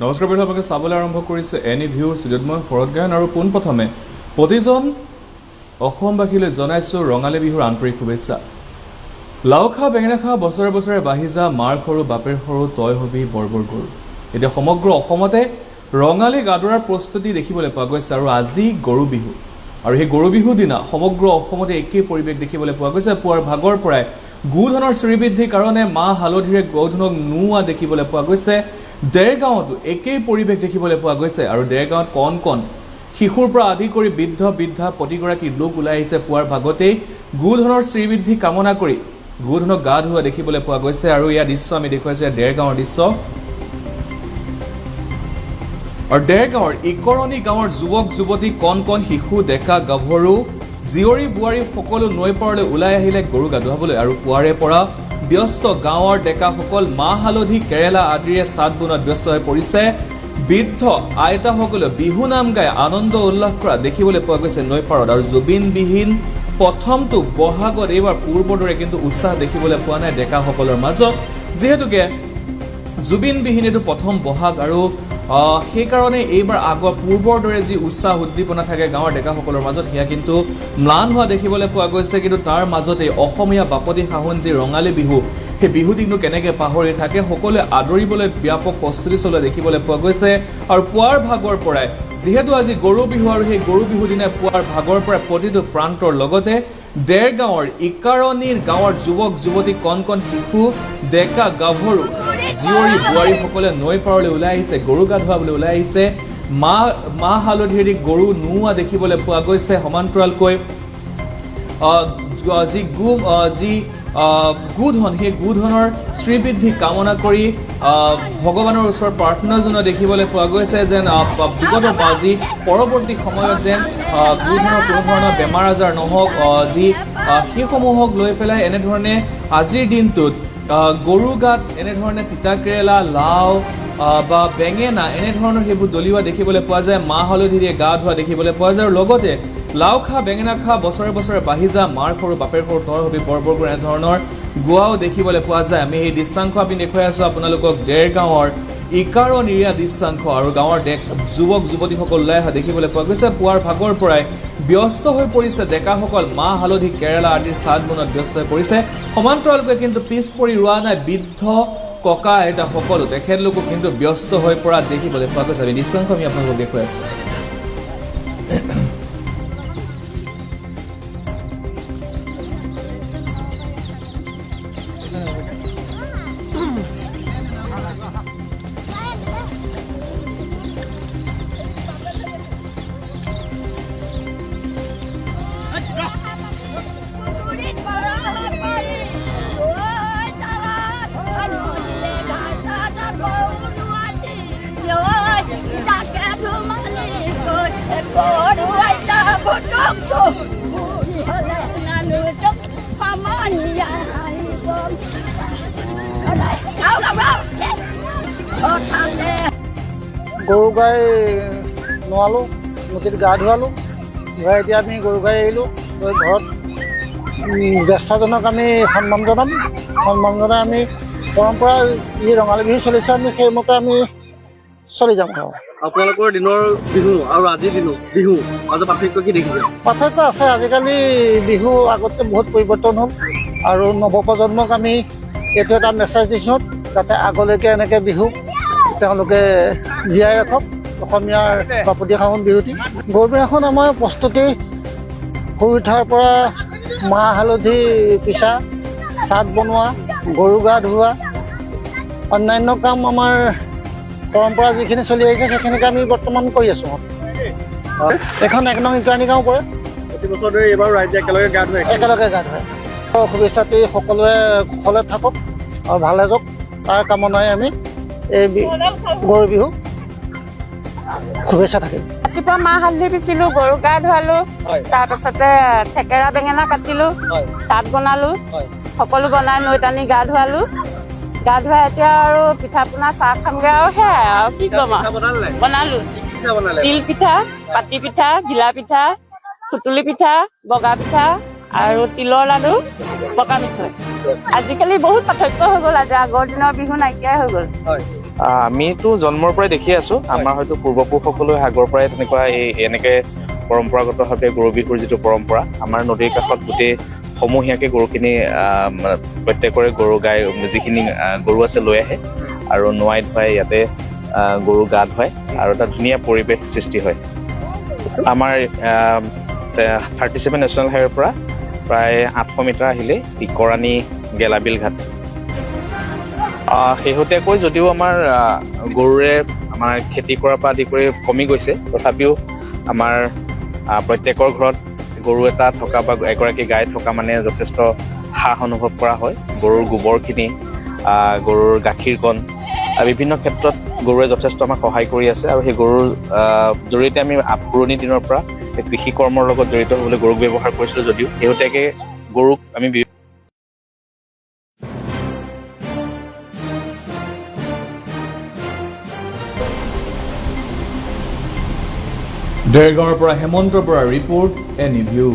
নমস্কাৰ বন্ধু, আপোনালোকে চাবলৈ আৰম্ভ কৰিছে এনি ভিউ ষ্টুডিঅ'ত মই শৰৎ গায়ন আৰু পোনপ্ৰথমে প্ৰতিজন অসমবাসীলৈ জনাইছোঁ ৰঙালী বিহুৰ আন্তৰিক শুভেচ্ছা। লাও খা বেঙেনা খা বছৰে বছৰে বাঢ়ি যা, মাৰ সৰু বাপেৰ সৰু তই হবি বৰবৰ গৰু। এতিয়া সমগ্ৰ অসমতে ৰঙালী গাদৰাৰ প্ৰস্তুতি দেখিবলৈ পোৱা গৈছে আৰু আজি গৰু বিহু। আৰু সেই গৰু বিহুৰ দিনা সমগ্ৰ অসমতে একেই পৰিৱেশ দেখিবলৈ পোৱা গৈছে। পুৱাৰ ভাগৰ পৰাই গোধনৰ শ্ৰীবৃদ্ধিৰ কাৰণে মাহ হালধিৰে গোধনক নোওৱা দেখিবলৈ পোৱা গৈছে। দেৰগাঁৱতো একেই পৰিৱেশ দেখিবলৈ পোৱা গৈছে আৰু দেৰগাঁৱত কণ কণ শিশুৰ পৰা আদি কৰি বৃদ্ধা প্ৰতিগৰাকী লোক ওলাই আহিছে পুৱাৰ ভাগতেই গোধনৰ শ্ৰীবৃদ্ধি কামনা কৰি গোধনক গা ধুওৱা দেখিবলৈ পোৱা গৈছে। আৰু ইয়াৰ দৃশ্য আমি দেখুৱাইছোঁ দেৰগাঁৱৰ দৃশ্য। আৰু দেৰগাঁৱৰ ইকৰণী গাঁৱৰ যুৱক যুৱতী কণ কণ শিশু ডেকা গাভৰু জীয়ৰী বোৱাৰী সকলো নৈ পাৰলৈ ওলাই আহিলে গৰু গা ধুৱাবলৈ। আৰু পুৱাৰে পৰা ব্যস্ত গাঁৱৰ ডেকাসকল মাহ হালধি কেৰেলা আদিৰে চাট বনোৱাত ব্যস্ত হৈ পৰিছে। বৃদ্ধ আইতাসকলে বিহু নাম গাই আনন্দ উল্লাস কৰা দেখিবলৈ পোৱা গৈছে নৈ পাৰত। আৰু জুবিনবিহীন প্ৰথমটো বহাগত এইবাৰ পূৰ্বৰ দৰে কিন্তু উৎসাহ দেখিবলৈ পোৱা নাই ডেকাসকলৰ মাজত, যিহেতুকে জুবিনবিহীন এইটো প্ৰথম বহাগ আৰু সেইকাৰণে এইবাৰ আগৰ পূৰ্বৰ দৰে যি উৎসাহ উদ্দীপনা থাকে গাঁৱৰ ডেকাসকলৰ মাজত সেয়া কিন্তু ম্লান হোৱা দেখিবলৈ পোৱা গৈছে। কিন্তু তাৰ মাজতেই অসমীয়া বাপতি সাহোন যি ৰঙালী বিহু, সেই বিহুটিকনো কেনেকৈ পাহৰি থাকে, সকলোৱে আদৰিবলৈ ব্যাপক প্ৰস্তুতি চলোৱা দেখিবলৈ পোৱা গৈছে। আৰু পুৱাৰ ভাগৰ পৰাই যিহেতু আজি গৰু বিহু আৰু সেই গৰু বিহু দিনা পুৱাৰ ভাগৰ পৰাই প্ৰতিটো প্ৰান্তৰ লগতে দেৰগাঁৱৰ ইকাৰণীৰ গাঁৱৰ যুৱক যুৱতী কণ কণ শিশু ডেকা গাভৰু জীয়ৰী বোৱাৰীসকলে নৈ পাৰলৈ ওলাই আহিছে, গৰু গা ধুৱাবলৈ ওলাই আহিছে। মাহ হালধিৰে গৰু নোওৱা দেখিবলৈ পোৱা গৈছে। সমান্তৰালকৈ যি গোধন, সেই গোধনৰ শ্ৰীবৃদ্ধি কামনা কৰি ভগৱানৰ ওচৰত প্ৰাৰ্থনা জনোৱা দেখিবলৈ পোৱা গৈছে, যেন বিগত যি পৰৱৰ্তী সময়ত যেন গোধনৰ কোনো ধৰণৰ বেমাৰ আজাৰ নহওক, সেইসমূহক লৈ পেলাই এনেধৰণে আজিৰ দিনটোত গৰু গাত এনেধৰণে তিতা কেৰেলা, লাও বা বেঙেনা এনেধৰণৰ সেইবোৰ দলিওৱা দেখিবলৈ পোৱা যায়। মাহ হালধিৰে গা ধোৱা দেখিবলৈ পোৱা যায়। আৰু লগতে লাও খা বেঙেনা খা বছৰে বছৰে বাঢ়ি যা, মাৰ সৰু বাপেৰ সৰু তই হবি বৰবৰ গৰু এনেধৰণৰ গোৱাও দেখিবলৈ পোৱা যায়। আমি সেই দৃশ্যাংশ আমি দেখুৱাই আছোঁ আপোনালোকক দেৰগাঁৱৰ ইকাৰণীৰ দৃশ্যাংশ। আৰু গাঁৱৰ যুৱক যুৱতীসকল ওলাই অহা দেখিবলৈ পোৱা গৈছে। পুৱাৰ ভাগৰ পৰাই ব্যস্ত হৈ পৰিছে ডেকাসকল, মাহ হালধি কেৰেলা আদিৰ চাট বনোৱাত ব্যস্ত হৈ পৰিছে। সমান্তৰালকৈ কিন্তু পিছ পৰি ৰোৱা নাই বৃদ্ধ ককা আইতা সকলো, তেখেতলোকো কিন্তু ব্যস্ত হৈ পৰা দেখিবলৈ পোৱা গৈছে। আমি দৃশ্যাংশ আমি আপোনালোকক দেখুৱাই আছোঁ। গৰু গাই নোৱালোঁ, নদীত গা ধুৱালোঁ, ধুৱাই এতিয়া আমি গৰু গাই এৰিলোঁ। গৈ ঘৰত জ্যেষ্ঠজনক আমি সন্মান জনাম। সন্মান জনাই আমি পৰম্পৰা যি ৰঙালী বিহু চলিছে আমি সেইমতে আমি চলি যাম। আৰু আপোনালোকৰ দিনৰ বিহু আৰু আজিৰ দিনৰ বিহু মাজত পাৰ্থক্য কি দেখিছে? পাৰ্থক্য আছে। আজিকালি বিহু আগতকৈ বহুত পৰিৱৰ্তন হ'ল আৰু নৱপ্ৰজন্মক আমি এইটো এটা মেছেজ দিছোঁ যাতে আগলৈকে এনেকৈ বিহু তেওঁলোকে জীয়াই ৰাখক, অসমীয়াৰ বাপতি সাহোন বিহুটি। গৰু বিহুখন আমাৰ প্ৰস্তুতি শুই উঠাৰ পৰা মাহ হালধি পিছা, চাট বনোৱা, গৰু গা ধোৱা, অন্যান্য কাম আমাৰ পৰম্পৰা যিখিনি চলি আহিছে সেইখিনিকে আমি বৰ্তমান কৰি আছোঁ। এখন 1 নং ইকাৰণী গাঁও পৰে। প্ৰতি বছৰ ধৰি এইবাৰ ৰাইজে একেলগে গা ধুৱাই শুভেচ্ছাটি সকলোৱে কুশলে থাকক আৰু ভালে যাওক তাৰ কামনাই আমি এই গৰু বিহু শুভেচ্ছা থাকিল। ৰাতিপুৱা মাহ হালধি পিচিলোঁ, গৰু গা ধুৱালোঁ, তাৰপাছতে থেকেৰা বেঙেনা কাটিলোঁ, চাট বনালোঁ, সকলো বনাই নৈত আনি গা ধুৱালোঁ। গা ধুৱাই এতিয়া আৰু পিঠা পনা চাহ খামগৈ আৰু সেয়াই আৰু কি ক'ম আৰু। বনালোঁ তিল পিঠা, পাতি পিঠা, ঘিলা পিঠা, সুতুলি পিঠা, বগা পিঠা আৰু তিলৰ লাডু, পকা মিঠৈ। আজিকালি বহুত পাৰ্থক্য হৈ গ'ল। আজি আগৰ দিনৰ বিহু নাইকিয়াই হৈ গ'ল। আমিতো জন্মৰ পৰাই দেখি আছো আমাৰ হয়তো পূৰ্বপুৰুষসকলে আগৰ পৰাই তেনেকুৱা এনেকে পৰম্পৰাগতভাৱে গৰু বিহুৰ যিটো পৰম্পৰা আমাৰ নদীৰ কাষত গোটেই সমূহীয়াকৈ গৰুখিনি প্ৰত্যেকৰে গৰু গাই যিখিনি গৰু আছে লৈ আহে আৰু নোৱাই ধুৱাই ইয়াতে গৰু গা ধুৱায় আৰু এটা ধুনীয়া পৰিৱেশ সৃষ্টি হয় আমাৰ 37 নেশ্যনেল হাইৱেৰ পৰা প্ৰায় 800 মিটাৰ আহিলে ইকৰাণী গেলাবিল ঘাট শেহতীয়াকৈ যদিও আমাৰ গৰুৰে আমাৰ খেতি কৰাৰ পৰা আদি কৰি কমি গৈছে তথাপিও আমাৰ প্ৰত্যেকৰ ঘৰত গৰু এটা থকা বা এগৰাকী গাই থকা মানে যথেষ্ট সাহ অনুভৱ কৰা হয় গৰুৰ গোবৰখিনি গৰুৰ গাখীৰকণ বিভিন্ন ক্ষেত্ৰত গৰুৱে যথেষ্ট আমাক সহায় কৰি আছে আৰু সেই গৰুৰ জৰিয়তে আমি পুৰণি দিনৰ পৰা কৃষি কৰ্মৰ লগত জড়িত হ'বলৈ গৰুক ব্যৱহাৰ কৰিছিলোঁ যদিও শেহতীয়াকৈ গৰুক আমি দেৰগাঁৱৰ পৰা হেমন্ত বৰাৰ ৰিপৰ্ট NE View।